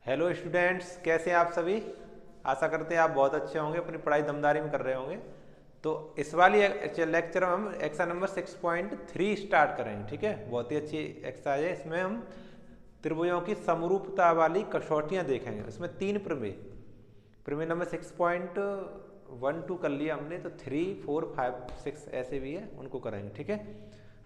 Hello students, कैसे हैं आप सभी। आशा करते हैं आप बहुत अच्छे होंगे, अपनी पढ़ाई दमदारी में कर रहे होंगे। तो इस वाली लेक्चर में हम एक्सरसाइज नंबर 6.3 स्टार्ट करेंगे। ठीक है, बहुत ही अच्छी एक्सरसाइज है। इसमें हम त्रिभुजों की समरूपता वाली कसौटियाँ देखेंगे। इसमें 3 प्रमेय, प्रमेय नंबर 6.12 कर लिया हमने, तो 3, 4, 5, 6 ऐसे भी है, उनको करेंगे। ठीक है,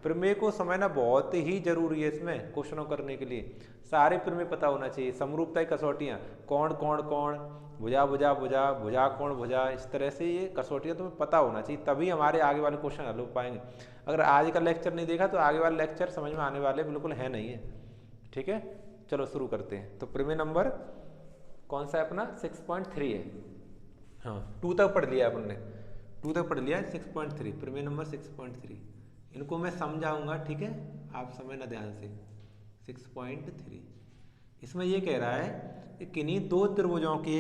प्रमेय को समझना बहुत ही जरूरी है इसमें क्वेश्चनों करने के लिए। सारे प्रमेय पता होना चाहिए। समरूपता की कसौटियाँ, कोण कोण कोण, भुजा भुजा भुजा, भुजा कोण भुजा, इस तरह से ये कसौटियाँ तुम्हें पता होना चाहिए, तभी हमारे आगे वाले क्वेश्चन हल हो पाएंगे। अगर आज का लेक्चर नहीं देखा तो आगे वाले लेक्चर समझ में आने वाले बिल्कुल है नहीं है। ठीक है, चलो शुरू करते हैं। तो प्रमेय नंबर कौन सा है अपना? 6.3 है। हाँ, 2 तक पढ़ लिया अपन ने, 2 तक पढ़ लिया है। 6.3 प्रमेय नंबर 6.3, इनको मैं समझाऊंगा। ठीक है, आप समझना ध्यान से। 6.3 इसमें ये कह रहा है कि किन्हीं दो त्रिभुजों के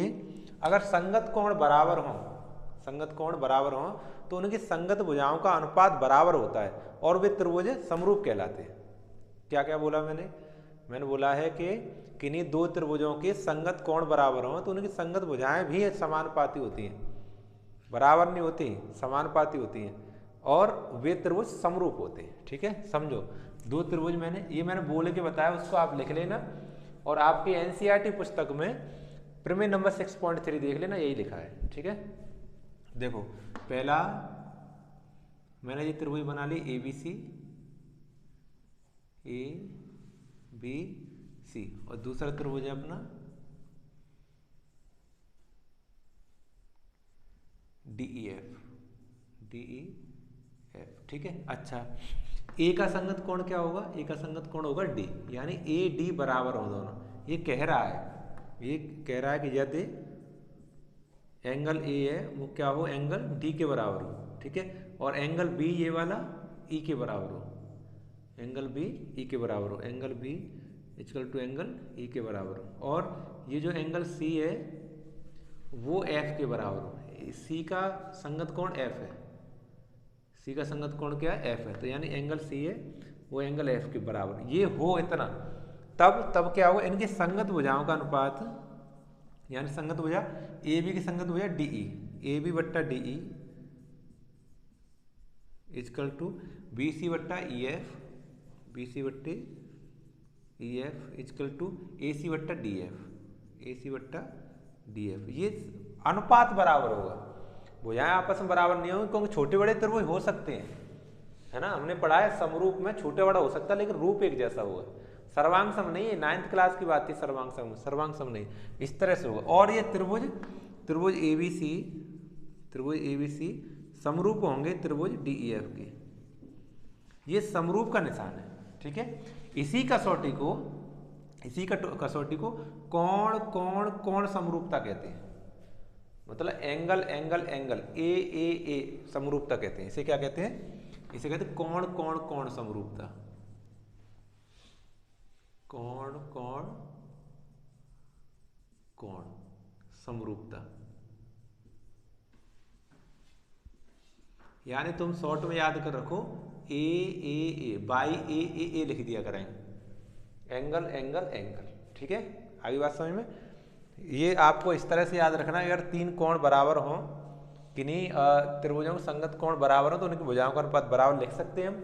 अगर संगत कोण बराबर हों, संगत कोण बराबर हों, तो उनकी संगत भुजाओं का अनुपात बराबर होता है और वे त्रिभुज समरूप कहलाते हैं। क्या क्या बोला मैंने बोला है कि किन्हीं दो त्रिभुजों के संगत कोण बराबर हों तो उनकी संगत भुजाएं भी समानुपाती होती हैं, बराबर नहीं होती, समानुपाती होती हैं, और वे त्रिभुज समरूप होते हैं। ठीक है, समझो। दो त्रिभुज मैंने बोल के बताया, उसको आप लिख लेना, और आपके एनसीईआरटी पुस्तक में प्रमेय नंबर 6.3 देख लेना, यही लिखा है। ठीक है, देखो, पहला मैंने ये त्रिभुज बना ली ए बी सी, और दूसरा त्रिभुज है अपना डी ई एफ। ठीक है, अच्छा, ए का संगत कोण क्या होगा? ए का संगत कोण होगा डी, यानी ए डी बराबर हो दोनों। ये कह रहा है कि यदि एंगल ए है वो क्या हो? एंगल डी के बराबर हो। ठीक है, और एंगल बी ये वाला ई के बराबर हो, एंगल बी ई के बराबर हो, angle B equal to angle E के बराबर हो, और ये जो एंगल सी है वो एफ के बराबर हो। सी का संगत कोण एफ है, सी का संगत कोण क्या है? एफ है। तो यानी एंगल सी है वो एंगल एफ के बराबर ये हो इतना, तब क्या होगा? इनकी संगत भुजाओं का अनुपात, यानी संगत भुजा ए बी की संगत भुजा डी ई, ए बी बट्टा D E equal to B C बट्टा ई एफ, बी सी बट्टे E F equal to A C बट्टा डी एफ, ए सी बट्टा डी एफ। ये अनुपात बराबर होगा। भुजाएं आपस में बराबर नहीं होंगी, क्योंकि छोटे बड़े त्रिभुज हो सकते हैं, है ना, हमने पढ़ा है समरूप में छोटे बड़ा हो सकता है, लेकिन रूप एक जैसा होगा। सर्वांग सम नहीं है, 9th क्लास की बात थी। सर्वांग सम नहीं, इस तरह से होगा। और ये त्रिभुज ए बी सी समरूप होंगे त्रिभुज डी ई एफ के। ये समरूप का निशान है। ठीक है, इसी कसौटी को कोण कोण कोण समरूपता कहते हैं। मतलब एंगल ए समरूपता कहते हैं। इसे क्या कहते हैं? इसे कहते हैं कोण कोण कोण समरूपता, कोण कोण कोण समरूपता। यानी तुम शॉर्ट में याद कर रखो, ए बाई ए लिख दिया करेंगे, एंगल। ठीक है, आगे बात समझ में। ये आपको इस तरह से याद रखना, अगर 3 कोण बराबर हों, किन्हीं त्रिभुजों के संगत कोण बराबर हो, तो उनकी भुजाओं का अनुपात बराबर लिख सकते हैं हम।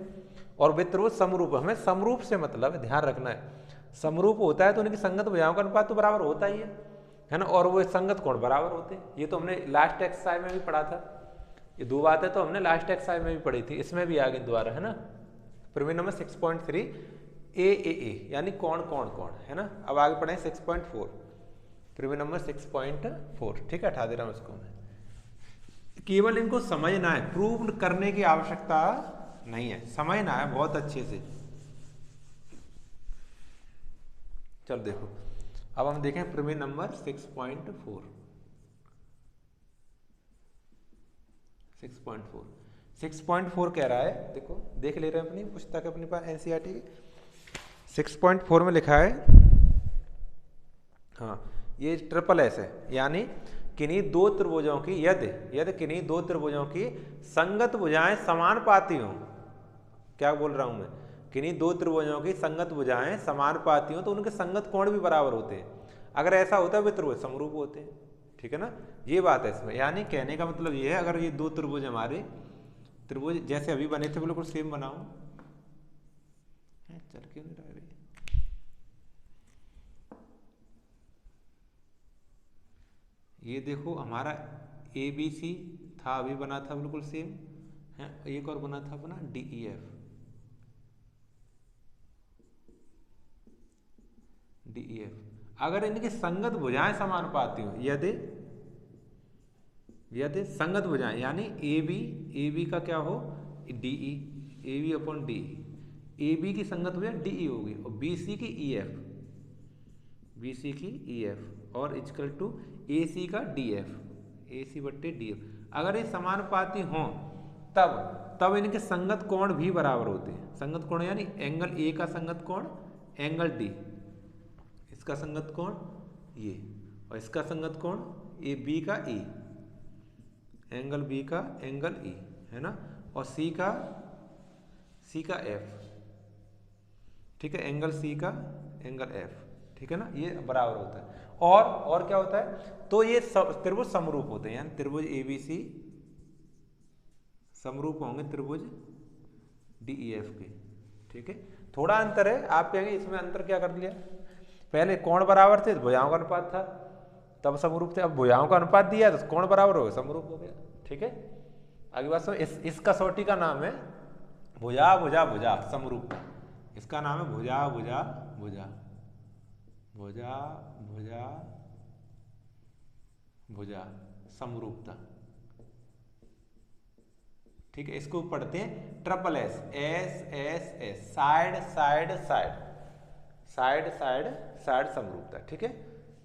और वे त्रिभुज समरूप, हमें समरूप से मतलब ध्यान रखना है, समरूप होता है तो उनकी संगत भुजाओं का अनुपात तो बराबर होता ही है ना, और वो संगत कोण बराबर होते हैं। ये तो हमने लास्ट एक्सरसाइज में भी पढ़ा था। ये 2 बातें तो हमने लास्ट एक्सरसाइज में भी पढ़ी थी, इसमें भी आ गई दोबारा, है ना। प्रमेय नंबर 6.3 ए यानी कोण कोण कोण, है ना। अब आगे पढ़े 6.4, प्रमेय नंबर 6.4। ठीक है, हटा दे रहा हूं इसको मैं। केवल इनको समझना है, प्रूव करने की आवश्यकता नहीं है, समझना है बहुत अच्छे से। चल देखो, अब हम देखें प्रमेय नंबर 6.4। 6.4 कह रहा है, देखो देख ले रहे हैं अपनी पुस्तक, अपने पास एनसीईआरटी की 6.4 में लिखा है, हाँ, ये ट्रिपल एस है, यानी किन्हीं दो त्रिभुजों की यदि किन्हीं दो त्रिभुजों की संगत भुजाएं समानुपाती हों। क्या बोल रहा हूं मैं? किन्हीं दो त्रिभुजों की संगत भुजाएं समानुपाती हों तो उनके संगत कोण भी बराबर होते हैं। अगर ऐसा होता है वे त्रिभुज समरूप होते हैं, ठीक है ना। ये बात है इसमें, यानी कहने का मतलब ये है, अगर ये दो त्रिभुज हमारे त्रिभुज जैसे अभी बने थे बिल्कुल सेम बनाओ, चल क्यों नहीं रहा है। ये देखो हमारा ABC था, अभी बना था बिल्कुल सेम है, एक और बना था अपना DEF। अगर इनकी संगत भुजाएं समानुपाती हो, यदि संगत भुजाएं यानी AB का क्या हो DE, AB upon DE, AB की संगत भुजा DE होगी और BC की EF और इक्वल टू AC का DF, AC बट्टे DF। अगर ये समानुपाती हों तब इनके संगत कोण भी बराबर होते हैं। संगत कोण यानी एंगल A का संगत कोण एंगल D, इसका संगत कोण ये, और इसका संगत कोण B का E, एंगल B का एंगल E, है ना, और C का F, ठीक है, एंगल C का एंगल F, ठीक है ना, ये बराबर होता है। और क्या होता है, तो ये त्रिभुज समरूप होते हैं, यानी त्रिभुज ABC समरूप होंगे त्रिभुज DEF के, ठीक है। थोड़ा अंतर है, आप कहेंगे इसमें अंतर क्या कर दिया, पहले कोण बराबर थे तो भुजाओं का अनुपात था तब समरूप थे, अब भुजाओं का अनुपात दिया तो कोण बराबर हो गया, समरूप हो गया, ठीक है। अगली बात इस कसौटी का नाम है भुजा भुजा भुजा समरूपता, इसका नाम है भुजा भुजा भुजा भुजा भुजा भुजा समरूपता, ठीक है। इसको पढ़ते हैं triple S, side side side side side side समरूपता, ठीक है।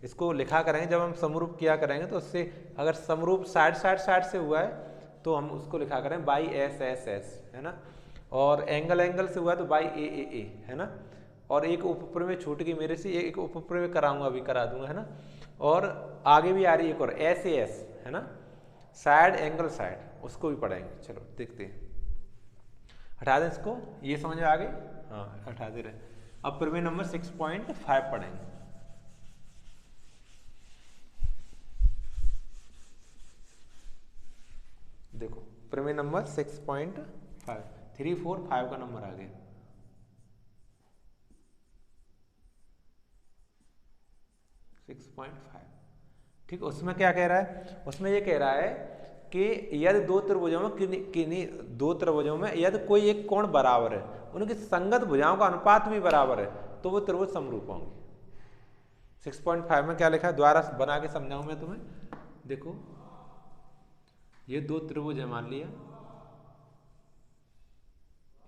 इसको लिखा करेंगे जब हम समरूप किया करेंगे तो उससे अगर समरूप साइड साइड साइड से हुआ है तो हम उसको लिखा करें बाई S, है ना, और एंगल से हुआ है तो बाई A, है ना। और एक उपप्रमेय छूट गई मेरे से, एक उपप्रमेय कराऊंगा, अभी करा दूंगा, है ना। और आगे भी आ रही है एक और SAS, है ना, साइड एंगल साइड, उसको भी पढ़ेंगे। चलो देखते हैं, हटा दें इसको, ये समझ में आ गई, हाँ हटा दे रहे। अब प्रमेय नंबर 6.5 पढ़ेंगे। देखो प्रमेय नंबर 6.5, 3, 4, 5 का नंबर आ गया। ठीक, उसमें क्या कह रहा है, उसमें ये कह रहा है कि यदि दो त्रिभुजों में किन्हीं दो त्रिभुजों में यदि कोई एक कोण बराबर है, उनकी संगत भुजाओं का अनुपात भी बराबर है, तो वो त्रिभुज समरूप होंगे। 6.5 में क्या लिखा है, द्वारा बना के समझाऊं मैं तुम्हें। देखो ये दो त्रिभुज है, मान लिया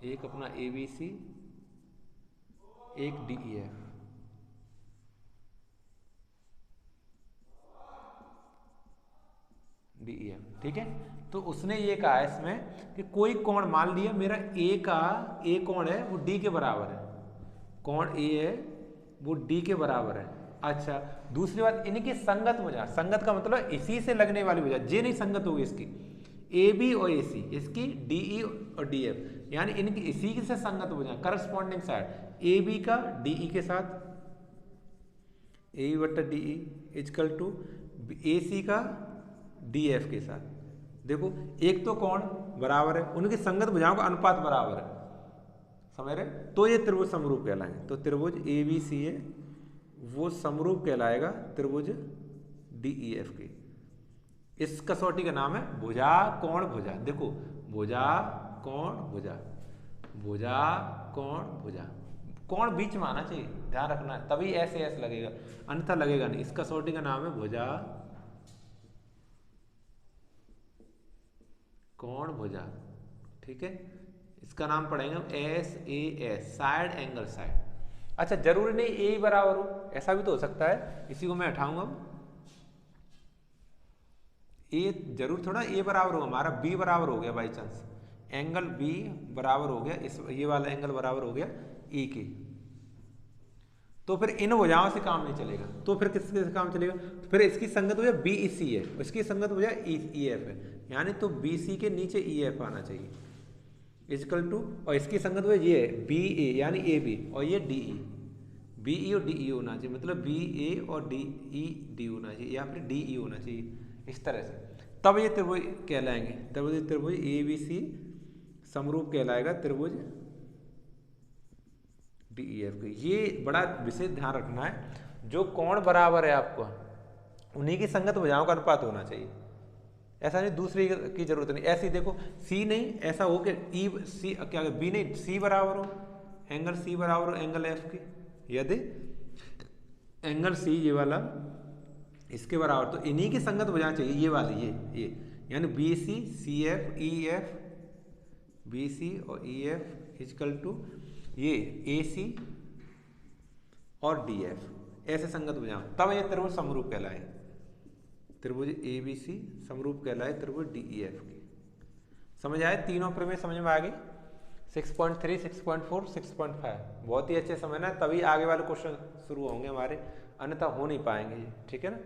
एक अपना ABC, एक DEF, ठीक है। तो उसने ये कहा है इसमें कि कोई कोण, मान लिया मेरा A कोण है वो D के बराबर है, कोण A है वो D के बराबर है। अच्छा, दूसरी बात इनकी संगत भुजा, संगत का मतलब इसी से लगने वाली भुजा, जे नहीं संगत होगी इसकी AB और AC, इसकी DE और DF, यानी इनकी इसी से संगत भुजा, करस्पॉन्डिंग साइड AB का DE के साथ, AB बट्टा DE इक्वल टू AC का DF के साथ। देखो एक तो कोण बराबर है, उनकी संगत भुजाओं का अनुपात बराबर है, समझ रहे, तो ये त्रिभुज समरूप कहलाएंगे। तो त्रिभुज ABC है वो समरूप कहलाएगा त्रिभुज DEF के। इस कसौटी का नाम है भुजा कोण भुजा। देखो भुजा कोण भुजा, भुजा कोण भुजा, कोण बीच में आना चाहिए, ध्यान रखना है, तभी ऐसे लगेगा, अन्यथा लगेगा नहीं। इस कसौटी का नाम है भुजा कोण भुजा, ठीक है। इसका नाम पढ़ेंगे SAS, साइड एंगल साइड। अच्छा, जरूरी नहीं A बराबर हो, ऐसा भी तो हो सकता है, इसी को मैं हटाऊंगा। A जरूर थोड़ा A बराबर होगा, हमारा B बराबर हो गया बाई चांस, एंगल B बराबर हो गया, इस ये वाला एंगल बराबर हो गया A के, तो फिर इन भुजाओं से काम नहीं चलेगा, तो फिर किसके से काम चलेगा, तो फिर इसकी संगत भुजा BEC है, इसकी संगत भुजा EF है, यानी तो BC के नीचे EF आना चाहिए इक्वल टू, और इसकी संगत भुजा ये है BA यानी AB, और ये DE, BE और DE होना चाहिए, मतलब BA और DE होना चाहिए या फिर DE होना चाहिए, इस तरह से, तब ये त्रिभुज कहलाएंगे। तब ये त्रिभुज ABC समरूप कहलाएगा त्रिभुज DEF के। ये बड़ा विशेष ध्यान रखना है, जो कोण बराबर है आपको उन्हीं की संगत भुजाओं का अनुपात होना चाहिए, ऐसा नहीं दूसरी की जरूरत नहीं। ऐसे ही देखो C नहीं, ऐसा हो कि C क्या B नहीं, C बराबर हो, एंगल C बराबर हो एंगल F की, यदि एंगल C ये वाला इसके बराबर, तो इन्हीं की संगत भुजाएं चाहिए, ये वाली ये यानी BC CF EF, BC और EF इक्वल टू ये AC और DF, ऐसे संगत भुजाएं, तब ये त्रिभुज समरूप कहलाए, त्रिभुज ABC समरूप कहलाए त्रिभुज DEF की। समझ आए? तीनों प्रमेय समझ में आ गई, 6.3, 6.4, 6.5, बहुत ही अच्छे समझना है, तभी आगे वाले क्वेश्चन शुरू होंगे हमारे, अन्यथा हो नहीं पाएंगे ये, ठीक है ना,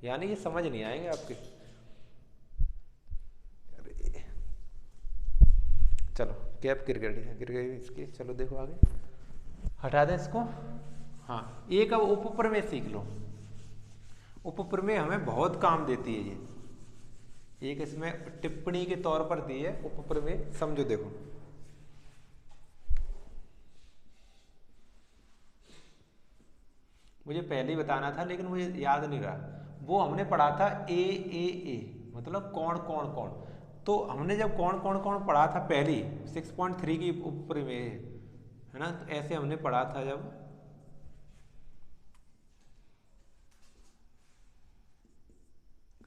यानी ये समझ नहीं आएंगे आपके। चलो कैप गिर गई इसकी, चलो देखो आगे, हटा दें इसको। हाँ, एक अब उपप्रमेय सीख लो, उपप्रमेय हमें बहुत काम देती है ये, एक इसमें टिप्पणी के तौर पर दी है उपप्रमेय, समझो देखो। मुझे पहले ही बताना था लेकिन मुझे याद नहीं रहा, वो हमने पढ़ा था ए मतलब कौन कौन कौन, तो हमने जब कौन कौन कौन पढ़ा था पहले 6.3 की उपप्रमेय है ना, तो ऐसे हमने पढ़ा था जब,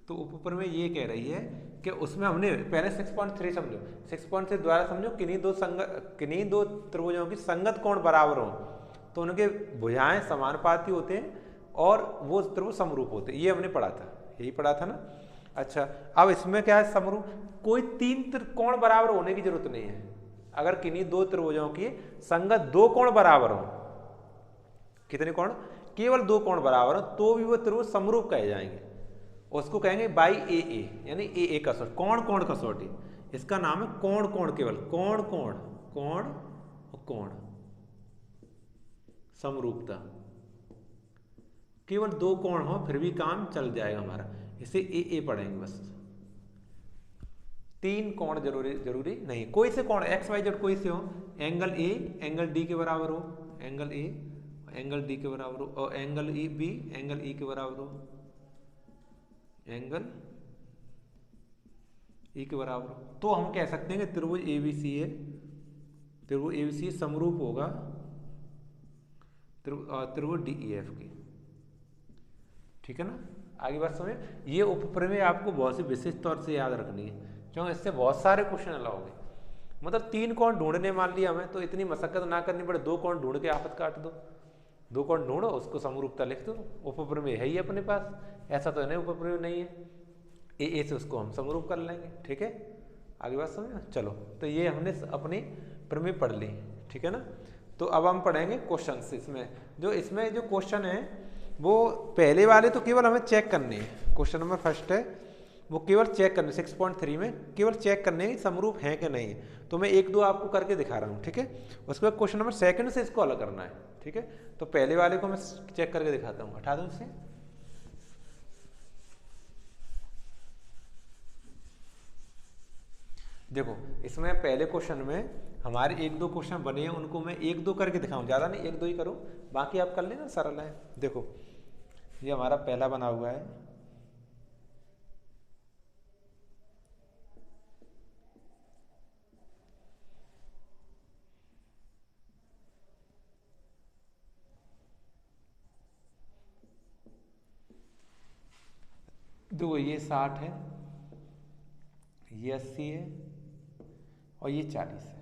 तो उपप्रमेय ये कह रही है कि उसमें हमने पहले 6.3 समझो, 6.3 द्वारा समझो किन्हीं दो त्रिभुजों की संगत कोण बराबर हो तो उनके भुजाएं समानुपाती होते हैं और वो त्रिभुज समरूप होते हैं, ये हमने पढ़ा था, यही पढ़ा था ना। अच्छा, अब इसमें क्या है, समरूप कोई तीन कोण बराबर होने की जरूरत नहीं है, अगर किन्हीं दो त्रिभुजों की संगत दो कोण बराबर हो, कितने कोण, केवल दो कोण बराबर हो तो भी वो त्रिभुज समरूप कहे जाएंगे, उसको कहेंगे बाई ए यानी ए कसौटी, कोण कोण कसौटी, इसका नाम है कोण कोण, केवल कोण कोण कोण कोण समरूपता, केवल दो कोण हो फिर भी काम चल जाएगा हमारा, इसे ए पढ़ेंगे बस, तीन कोण जरूरी नहीं, कोई से कोण एक्स वाई जेड कोई से हो, एंगल ए एंगल डी के बराबर हो, एंगल ए एंगल डी के बराबर हो, और angle E B angle E के बराबर हो, एंगल ई के बराबर हो, तो हम कह सकते हैं कि त्रिभुज एबीसी है, त्रिभुज एबीसी समरूप होगा त्रिभुज डीईएफ की, ठीक है ना। आगे बात समझे, ये उपप्रमेय आपको बहुत सी विशेष तौर से याद रखनी है क्योंकि इससे बहुत सारे क्वेश्चन लाओगे, मतलब तीन कोण ढूंढने मान लिया हमें तो इतनी मशक्कत ना करनी पड़े, दो कोण ढूंढ के आफत काट दो, दो कोण ढूंढो उसको समरूपता लिख दो, उपप्रमेय है ही अपने पास, ऐसा तो नहीं उपप्रमेय नहीं है, ए से उसको हम समरूप कर लेंगे, ठीक है। आगे बात समझे, चलो तो ये हमने अपनी प्रमेय पढ़ ली, ठीक है ना। तो अब हम पढ़ेंगे क्वेश्चन, इसमें जो क्वेश्चन है वो पहले वाले तो केवल हमें चेक करने हैं, क्वेश्चन नंबर फर्स्ट है वो केवल चेक करने, 6.3 में केवल चेक करने हैं समरूप है कि नहीं है, तो मैं एक दो आपको करके दिखा रहा हूँ, ठीक है। उसके बाद क्वेश्चन नंबर सेकंड से इसको अलग करना है, ठीक है। तो पहले वाले को मैं चेक करके दिखाता हूँ, हटा दूँ इसे, देखो इसमें पहले क्वेश्चन में हमारे एक दो क्वेश्चन बने हैं, उनको मैं एक दो करके दिखाऊं, ज़्यादा नहीं एक दो ही करूं, बाकी आप कर लेना, सरल है। देखो ये हमारा पहला बना हुआ है, देखो ये 60 है, ये 80 है और ये 40 है,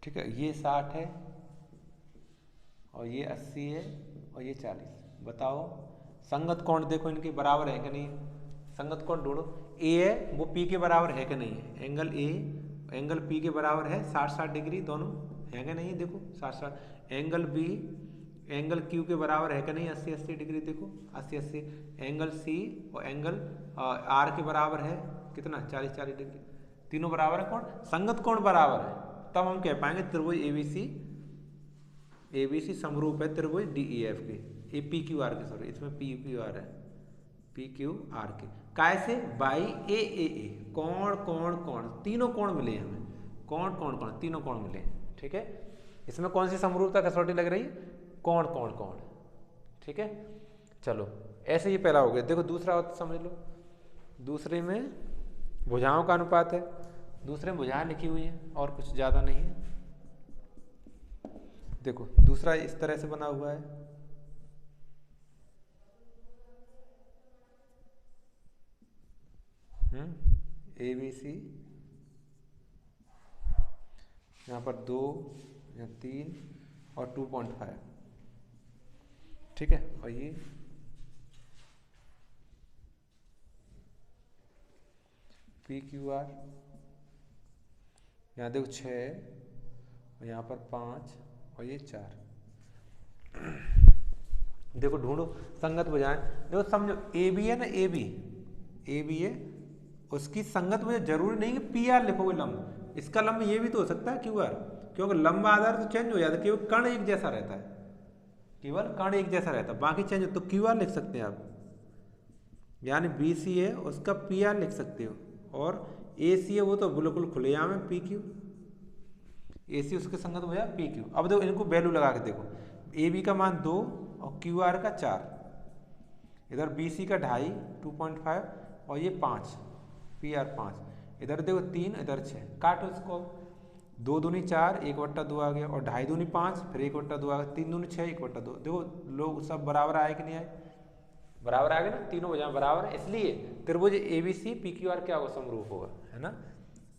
ठीक है। ये 60 है और ये 80 है और ये 40, बताओ संगत कोण देखो इनके बराबर है कि नहीं, संगत कोण ढूंढो, ए है वो पी के बराबर है कि नहीं है, एंगल ए एंगल पी के बराबर है 60 डिग्री, दोनों है कि नहीं, देखो 60, एंगल बी एंगल क्यू के बराबर है कि नहीं, 80 डिग्री, देखो 80, एंगल सी और एंगल आर के बराबर है कितना, 40 डिग्री, तीनों बराबर है, कौन संगत कोण बराबर है, तब हम कह पाएंगे त्रिभुज एबीसी ABC समरूप है त्रिभुज DEF के, ये PQR के, सॉरी इसमें PQR है, PQR के कैसे बाई AAA कोण कोण कोण, तीनों कोण मिले हमें, कोण कोण कोण तीनों कोण मिले, ठीक है। इसमें कौन सी समरूपता कसौटी लग रही है, कोण कोण कोण, ठीक है। चलो ऐसे ही पहला हो गया। देखो दूसरा होता समझ लो, दूसरे में भुजाओं का अनुपात है, दूसरे में भुजाएं लिखी हुई है और कुछ ज़्यादा नहीं है। देखो दूसरा इस तरह से बना हुआ है, ABC, यहाँ पर 2, यहाँ 3 और 2.5, ठीक है। और ये PQR, यहाँ देखो 6 और यहाँ पर 5 और ये 4। देखो ढूंढो संगत भुजाएं। देखो समझो AB है ना, AB है, उसकी संगत भुजा जरूरी नहीं कि PR लिखोगे लंब, इसका लंब ये भी तो हो सकता है QR, क्योंकि लंब आधार तो चेंज हो जाता है, केवल कर्ण एक जैसा रहता है, केवल कर्ण एक जैसा रहता है, बाकी चेंज हो तो QR लिख सकते हैं आप। यानी BC है उसका PR लिख सकते हो, और AC है वो तो बिल्कुल खुलेआम है PQ, AC उसके संगत भुजा PQ। अब देखो इनको वैल्यू लगा के देखो, AB का मान 2 और QR का 4, इधर BC का 2.5 2.5 और ये 5 PR 5, इधर देखो 3 इधर 6, काटो इसको, 2 दूनी 4 1/2 आ गया, और 2.5 दूनी 5 फिर 1/2 आ गया, 3 दूनी 6 1/2। देखो लोग सब बराबर आए कि नहीं आए, बराबर आ गए ना, तीनों भुजाएं बराबर है, इसलिए त्रिभुज ABC PQR क्या होगा, समरूप होगा, है ना।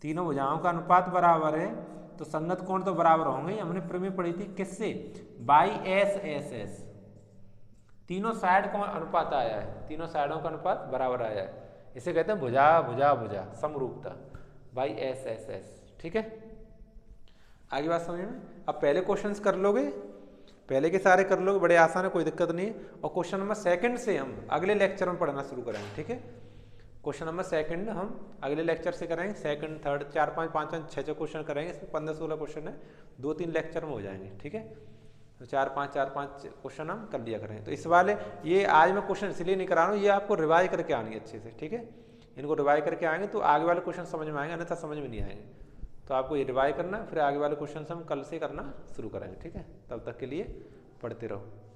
तीनों भुजाओं का अनुपात बराबर है तो संगत कोण तो बराबर होंगे। हमने प्रमेय पढ़ी थी किससे, बाई SS, तीनों साइड का अनुपात आया है, तीनों साइडों का अनुपात बराबर आया है, इसे कहते हैं भुजा भुजा भुजा समरूपता, बाई SS, ठीक है। आगे बात समझ में। अब पहले क्वेश्चंस कर लोगे, पहले के सारे कर लोगे, बड़े आसान है, कोई दिक्कत नहीं है। और क्वेश्चन नंबर 2 से हम अगले लेक्चर में पढ़ना शुरू करेंगे, ठीक है। क्वेश्चन नंबर 2 हम अगले लेक्चर से करेंगे, 2nd 3rd 4 5 5 6 क्वेश्चन करेंगे, इसमें 15-16 क्वेश्चन है, 2-3 लेक्चर में हो जाएंगे, ठीक है। तो 4-5 क्वेश्चन हम कर लिया करेंगे। तो इस वाले ये आज मैं क्वेश्चन इसलिए नहीं करा रहा हूँ, ये आपको रिवाइज करके आएंगे अच्छे से, ठीक है। इनको रिवाइज करके आएंगे तो आगे वाले क्वेश्चन समझ में आएंगे, अन्यथा समझ में नहीं आएंगे। तो आपको ये रिवाइज करना, फिर आगे वाले क्वेश्चन हम कल से करना शुरू करेंगे, ठीक है। तब तक के लिए पढ़ते रहो।